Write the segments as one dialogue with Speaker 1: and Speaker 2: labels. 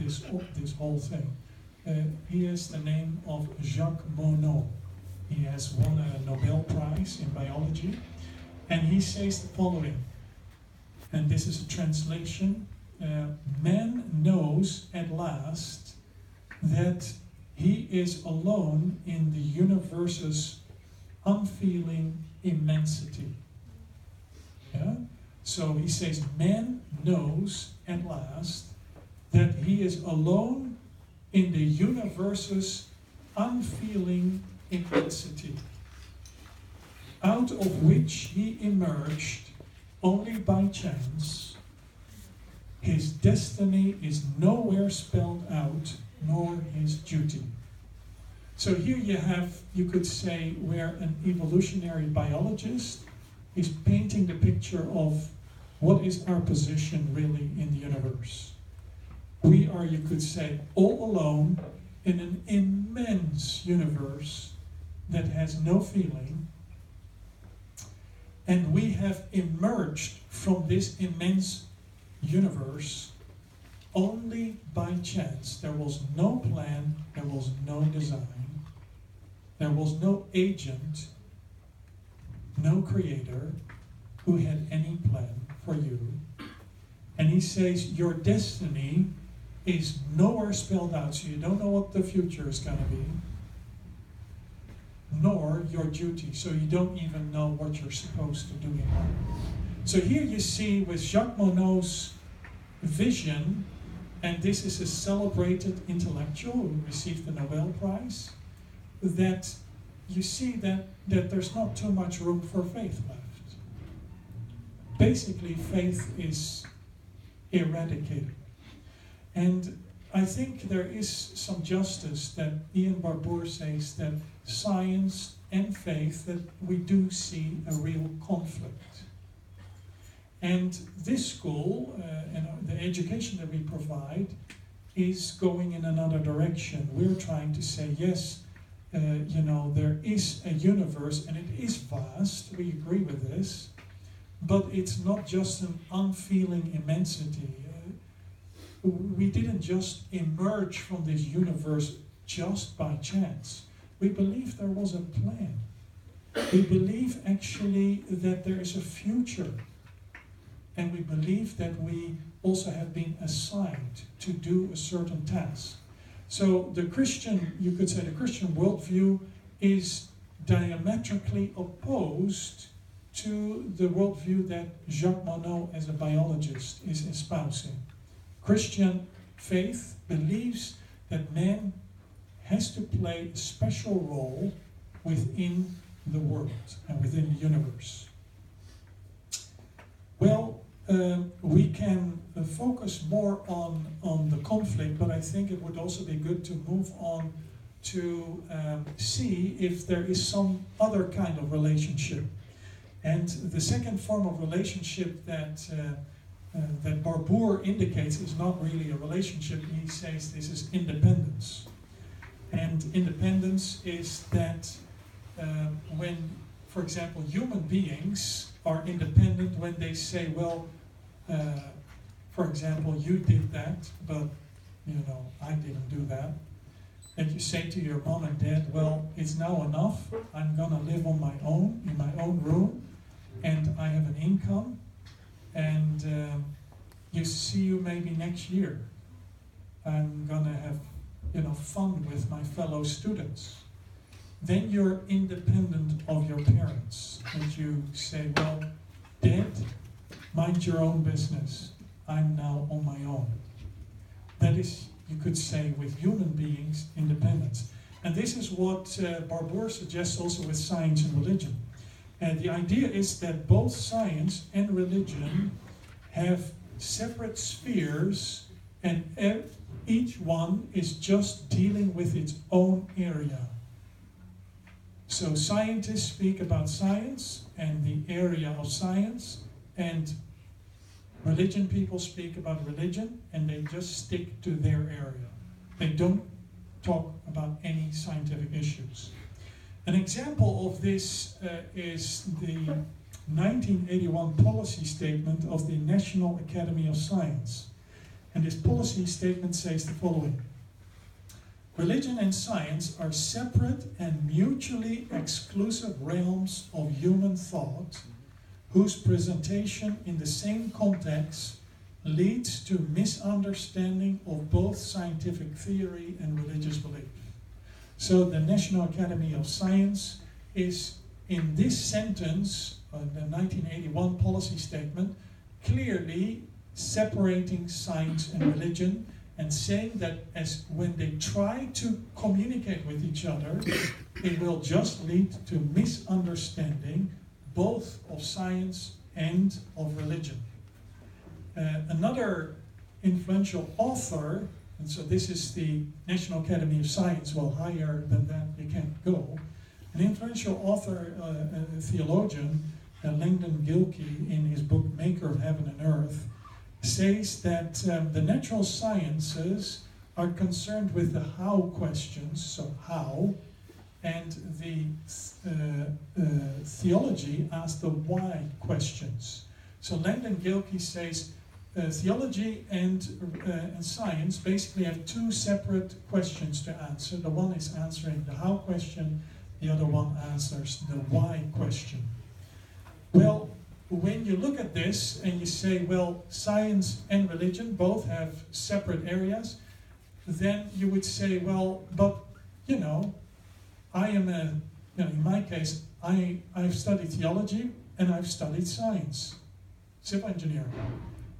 Speaker 1: this whole thing. He is the name of Jacques Monod. He has won a Nobel Prize in biology, and he says the following, and this is a translation: man knows at last that he is alone in the universe's unfeeling immensity. Yeah? So he says, man knows at last that he is alone in the universe's unfeeling immensity, out of which he emerged only by chance. His destiny is nowhere spelled out, nor his duty. So here you could say, where an evolutionary biologist is painting the picture of what is our position really in the universe. We are, you could say, all alone in an immense universe that has no feeling, and we have emerged from this immense universe only by chance. There was no plan, there was no design, there was no agent, no creator who had any plan for you. And he says your destiny is nowhere spelled out, so you don't know what the future is going to be, nor your duty, so you don't even know what you're supposed to do in life. So here you see with Jacques Monod's vision, and this is a celebrated intellectual who received the Nobel Prize, that you see that there's not too much room for faith left. Basically, faith is eradicated. And I think there is some justice that Ian Barbour says that science and faith, that we do see a real conflict. And this school and the education that we provide is going in another direction. We're trying to say, yes, there is a universe and it is vast, we agree with this, but it's not just an unfeeling immensity. We didn't just emerge from this universe just by chance. We believe there was a plan. We believe actually that there is a future. And we believe that we also have been assigned to do a certain task. So the Christian, you could say the Christian worldview is diametrically opposed to the worldview that Jacques Monod as a biologist is espousing. Christian faith believes that man has to play a special role within the world and within the universe. Well, we can focus more on the conflict, but I think it would also be good to move on to see if there is some other kind of relationship. And the second form of relationship that Barbour indicates is not really a relationship. He says this is independence. And independence is that when, for example, human beings are independent when they say, well, for example, you did that, but, I didn't do that. And you say to your mom and dad, well, it's now enough. I'm going to live on my own, in my own room, and I have an income, and you see you maybe next year. I'm going to have, fun with my fellow students. Then you're independent of your parents, and you say, well, Dad, mind your own business. I'm now on my own. That is, you could say, with human beings, independence. And this is what Barbour suggests also with science and religion. And the idea is that both science and religion have separate spheres, and each one is just dealing with its own area. So scientists speak about science and the area of science, and religion people speak about religion, and they just stick to their area. They don't talk about any scientific issues. An example of this is the 1981 policy statement of the National Academy of Science. And this policy statement says the following: religion and science are separate and mutually exclusive realms of human thought, whose presentation in the same context leads to misunderstanding of both scientific theory and religious belief. So the National Academy of Science is, in this sentence, the 1981 policy statement, clearly separating science and religion, and saying that as when they try to communicate with each other, it will just lead to misunderstanding both of science and of religion. Another influential author, and so this is the National Academy of Science, well, higher than that you can't go. An influential author, a theologian, Langdon Gilkey, in his book Maker of Heaven and Earth, says that the natural sciences are concerned with the how questions, so how, and the theology asks the why questions. So Langdon Gilkey says theology and science basically have two separate questions to answer. The one is answering the how question, the other one answers the why question. Well, when you look at this and you say, well, science and religion both have separate areas, then you would say, well, but, I am in my case, I've studied theology and I've studied science, civil engineering.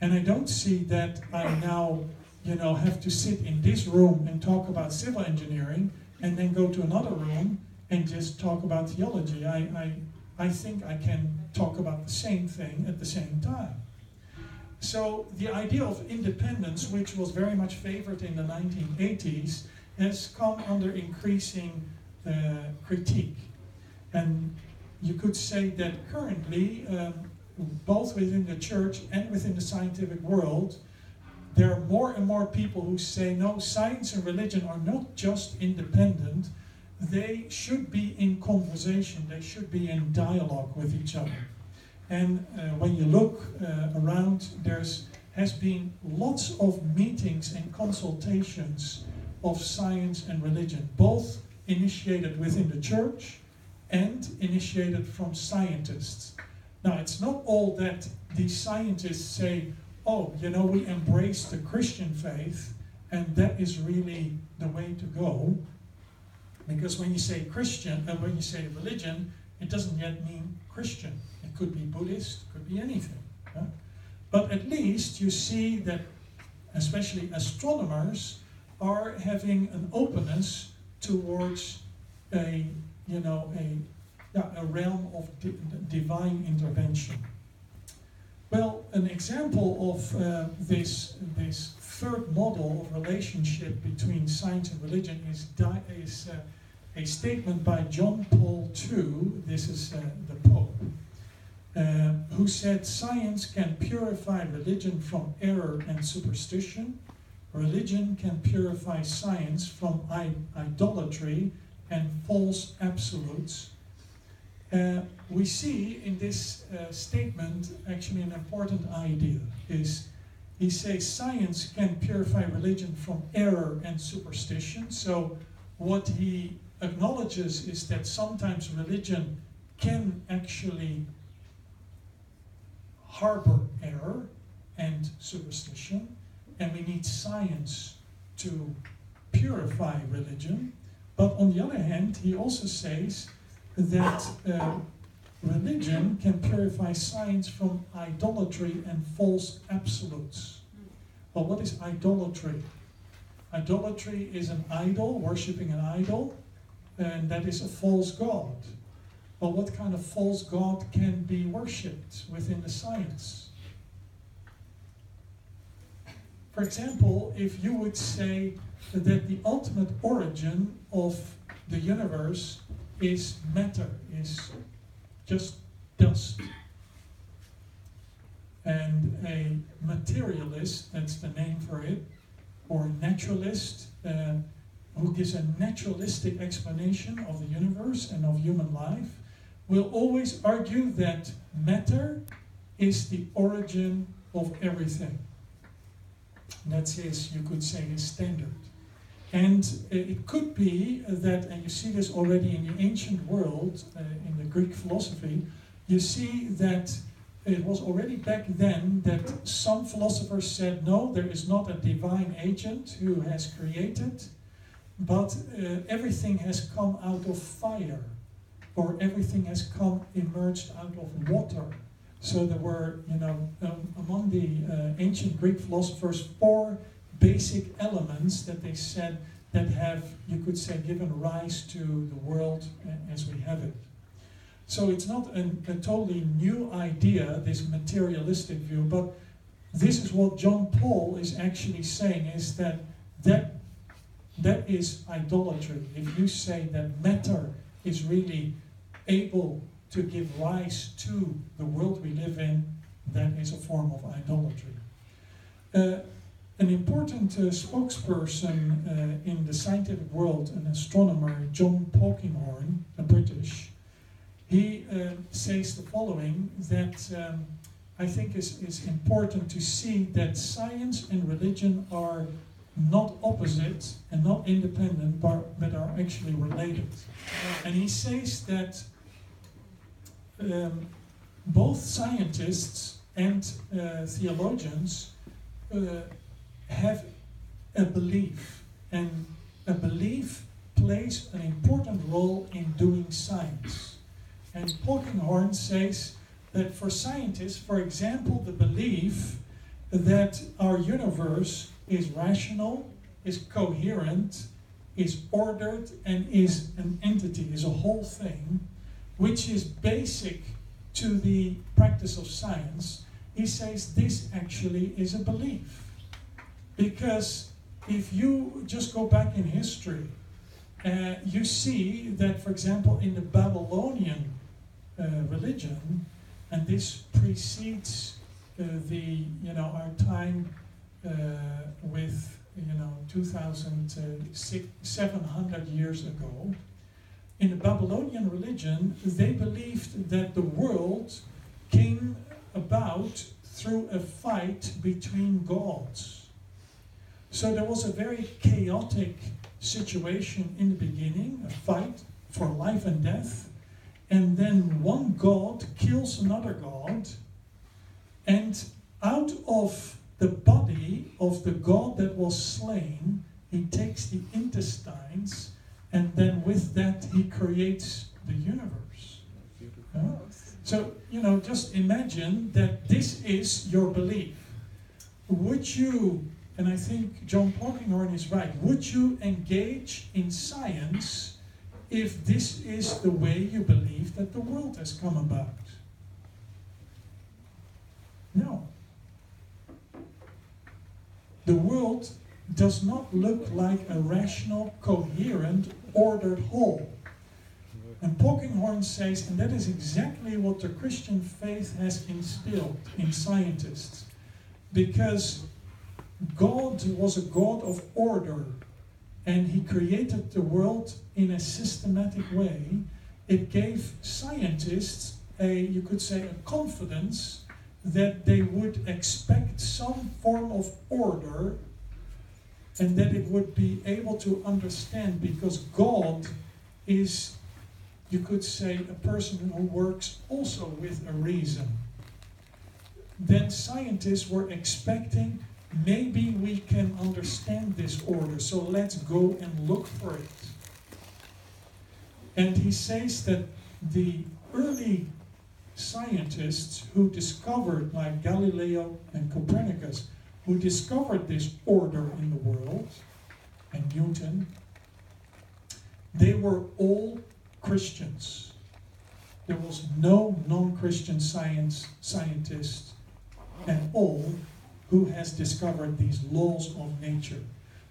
Speaker 1: And I don't see that I now, have to sit in this room and talk about civil engineering and then go to another room and just talk about theology. I think I can talk about the same thing at the same time. So the idea of independence, which was very much favored in the 1980s, has come under increasing critique. And you could say that currently, both within the church and within the scientific world, there are more and more people who say, no, science and religion are not just independent, they should be in conversation, they should be in dialogue with each other. And when you look around, has been lots of meetings and consultations of science and religion, both initiated within the church and initiated from scientists. Now, it's not all that these scientists say, oh, we embrace the Christian faith, and that is really the way to go. Because when you say Christian, and when you say religion, it doesn't yet mean Christian. It could be Buddhist, it could be anything. Yeah? But at least you see that, especially astronomers, are having an openness towards a realm of divine intervention. Well, an example of this third model of relationship between science and religion is a statement by John Paul II, this is the Pope, who said, science can purify religion from error and superstition. Religion can purify science from idolatry and false absolutes. We see in this statement actually an important idea. He says science can purify religion from error and superstition. So what he acknowledges is that sometimes religion can actually harbor error and superstition, and we need science to purify religion. But on the other hand, he also says that religion can purify science from idolatry and false absolutes. Well, what is idolatry? Idolatry is an idol, worshipping an idol, and that is a false god. Well, what kind of false god can be worshipped within the science? For example, if you would say that the ultimate origin of the universe is matter, is just dust. And a materialist, that's the name for it, or a naturalist, who gives a naturalistic explanation of the universe and of human life, will always argue that matter is the origin of everything. That's his, you could say, his standard. And it could be that, and you see this already in the ancient world, in the Greek philosophy, you see that it was already back then that some philosophers said, no, there is not a divine agent who has created, but everything has come out of fire, or everything has emerged out of water. So there were, among the ancient Greek philosophers, 4 basic elements that they said that have, you could say, given rise to the world as we have it. So it's not a totally new idea, this materialistic view, but this is what John Paul is actually saying, is that is idolatry. If you say that matter is really able to give rise to the world we live in, that is a form of idolatry. An important spokesperson in the scientific world, an astronomer, John Polkinghorne, a British, he says the following, that I think is important to see that science and religion are not opposite and not independent, but are actually related. And he says that both scientists and theologians have a belief, and a belief plays an important role in doing science. And Polkinghorne says that for scientists, for example, the belief that our universe is rational, is coherent, is ordered, and is an entity, is a whole thing, which is basic to the practice of science, he says this actually is a belief. Because if you just go back in history, you see that, for example, in the Babylonian religion, and this precedes our time with 2,700 years ago. In the Babylonian religion, they believed that the world came about through a fight between gods. So there was a very chaotic situation in the beginning, a fight for life and death, and then one god kills another god, and out of the body of the god that was slain, he takes the intestines, and then with that he creates the universe. So, just imagine that this is your belief. Would you, and I think John Polkinghorne is right, would you engage in science if this is the way you believe that the world has come about? No. The world does not look like a rational, coherent, ordered whole. And Polkinghorne says, and that is exactly what the Christian faith has instilled in scientists. Because God was a God of order, and he created the world in a systematic way. It gave scientists you could say, a confidence that they would expect some form of order, and that it would be able to understand, because God is, you could say, a person who works also with a reason. Then scientists were expecting, maybe we can understand this order, so let's go and look for it. And he says that the early scientists who discovered, like Galileo and Copernicus, who discovered this order in the world, and Newton, they were all Christians. There was no non-Christian scientist at all who has discovered these laws of nature.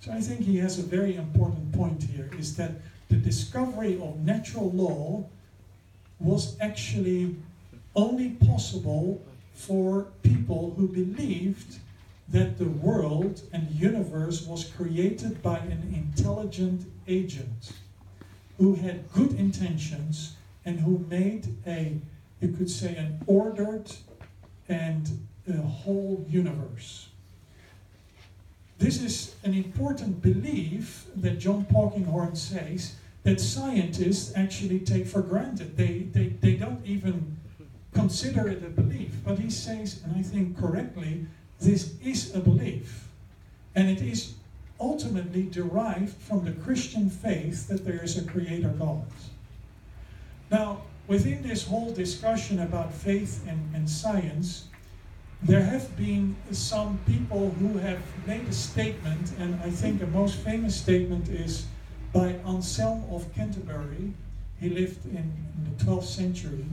Speaker 1: So I think he has a very important point here, is that the discovery of natural law was actually only possible for people who believed that the world and the universe was created by an intelligent agent who had good intentions and who made you could say, an ordered and a whole universe. this is an important belief that John Polkinghorne says that scientists actually take for granted. They don't even consider it a belief. But he says, and I think correctly, this is a belief. And it is ultimately derived from the Christian faith that there is a creator God. Now, within this whole discussion about faith and science, there have been some people who have made a statement, and I think the most famous statement is by Anselm of Canterbury. He lived in the 12th century.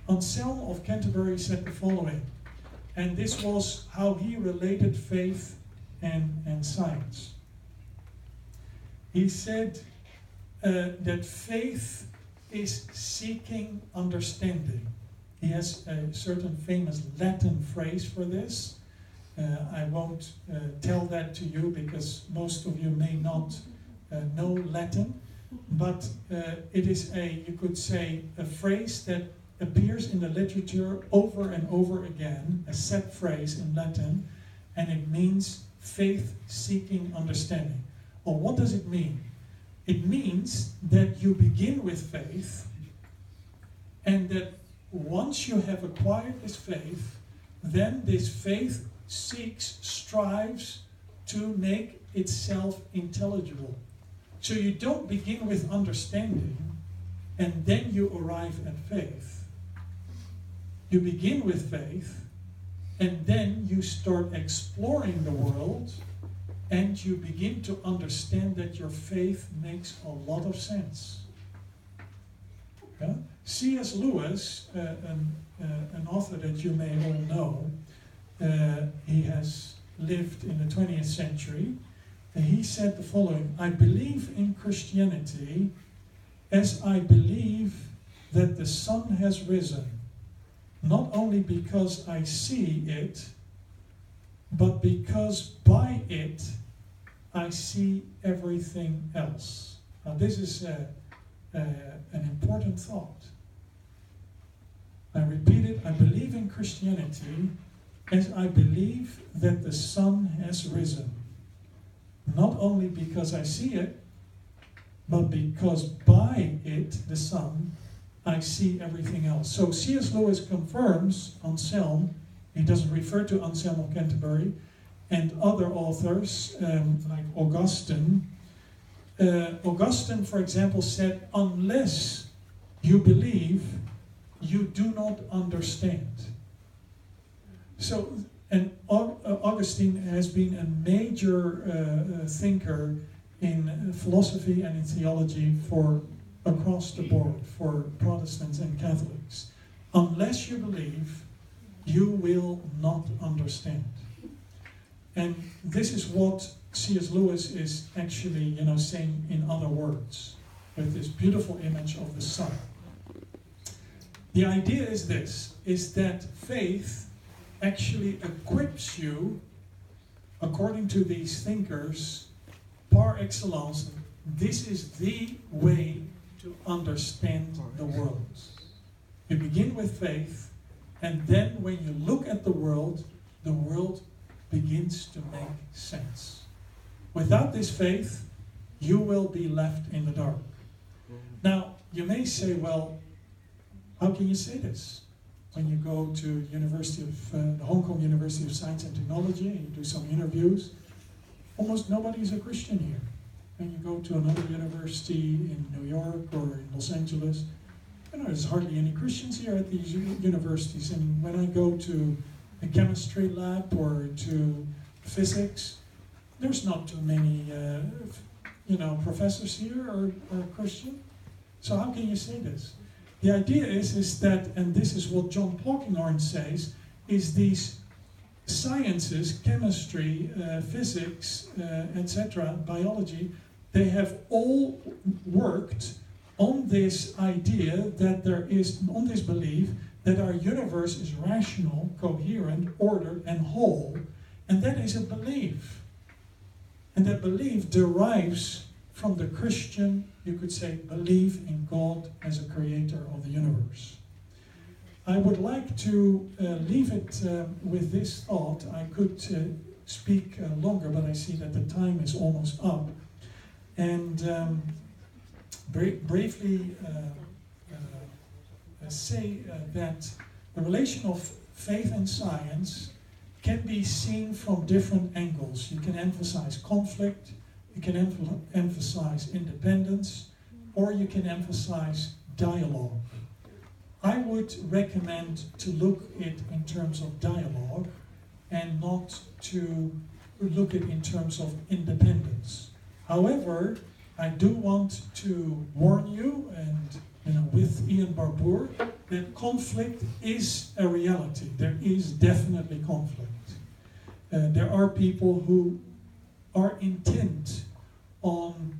Speaker 1: Anselm of Canterbury said the following, and this was how he related faith and science. He said that faith is seeking understanding. He has a certain famous Latin phrase for this. I won't tell that to you because most of you may not know Latin, but it is you could say, a phrase that appears in the literature over and over again, a set phrase in Latin, and it means faith seeking understanding. Well, what does it mean? It means that you begin with faith, and that once you have acquired this faith, then this faith strives to make itself intelligible. So you don't begin with understanding and then you arrive at faith. You begin with faith and then you start exploring the world and you begin to understand that your faith makes a lot of sense. Yeah? C.S. Lewis, an author that you may all know, he has lived in the 20th century, and he said the following: I believe in Christianity as I believe that the sun has risen, not only because I see it, but because by it I see everything else. Now this is an important thought. I repeat it, I believe in Christianity as I believe that the sun has risen. Not only because I see it, but because by it, the sun, I see everything else. So C.S. Lewis confirms Anselm. He doesn't refer to Anselm of Canterbury and other authors like Augustine. Augustine, for example, said, unless you believe, you do not understand. So, and Augustine has been a major thinker in philosophy and in theology for across the board for Protestants and Catholics. Unless you believe, you will not understand. And this is what C.S. Lewis is actually, saying in other words, with this beautiful image of the sun. The idea is this, is that faith actually equips you, according to these thinkers, par excellence. This is the way to understand the world. You begin with faith, and then when you look at the world begins to make sense. Without this faith, you will be left in the dark. Now, you may say, well, how can you say this? When you go to the Hong Kong University of Science and Technology and you do some interviews, almost nobody is a Christian here. And you go to another university in New York or in Los Angeles, there's hardly any Christians here at these universities. And when I go to a chemistry lab or to physics, there's not too many professors here are Christian. So how can you say this? The idea is that, and this is what John Polkinghorne says, is these sciences, chemistry, physics, etc., biology, they have all worked on this idea that there is, on this belief that our universe is rational, coherent, ordered, and whole, and that is a belief. And that belief derives from the Christian, you could say, belief in God as a creator of the universe. I would like to leave it with this thought. I could speak longer, but I see that the time is almost up. And briefly say that the relation of faith and science can be seen from different angles. You can emphasize conflict, you can emphasize independence, or you can emphasize dialogue. I would recommend to look at it in terms of dialogue and not to look at it in terms of independence. However, I do want to warn you, and with Ian Barbour, that conflict is a reality. There is definitely conflict. There are people who are intent on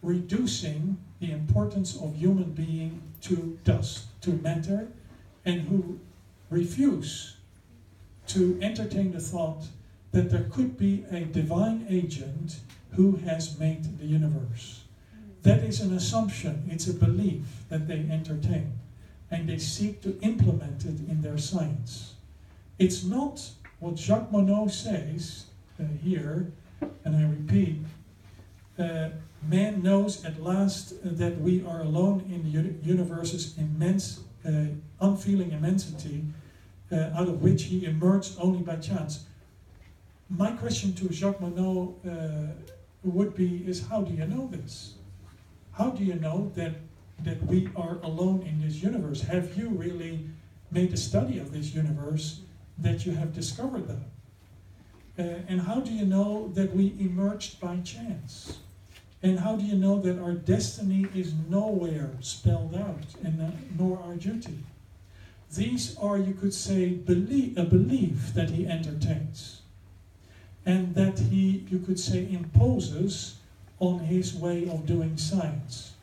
Speaker 1: reducing the importance of human being to dust, to matter, and who refuse to entertain the thought that there could be a divine agent who has made the universe. That is an assumption, it's a belief that they entertain, and they seek to implement it in their science. It's not what Jacques Monod says here, and I repeat, man knows at last that we are alone in the universe's immense, unfeeling immensity, out of which he emerged only by chance. My question to Jacques Monod would be, is how do you know this? How do you know that we are alone in this universe? Have you really made a study of this universe that you have discovered that? And how do you know that we emerged by chance? And how do you know that our destiny is nowhere spelled out, and nor our duty? These are, you could say, a belief that he entertains, and that he, you could say, imposes on his way of doing science.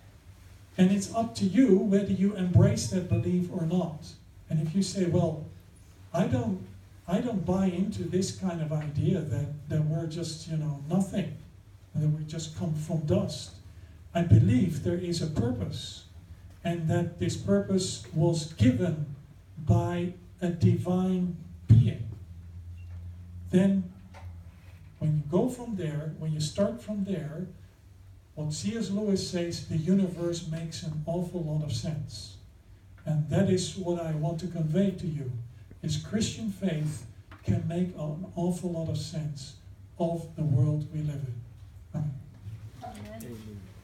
Speaker 1: And it's up to you whether you embrace that belief or not. And if you say, well, I don't buy into this kind of idea that we're just, nothing, that we just come from dust. I believe there is a purpose, and that this purpose was given by a divine being. Then, when you go from there, when you start from there, what C.S. Lewis says, the universe makes an awful lot of sense. And that is what I want to convey to you, is Christian faith can make an awful lot of sense of the world we live in. Amen.
Speaker 2: Amen.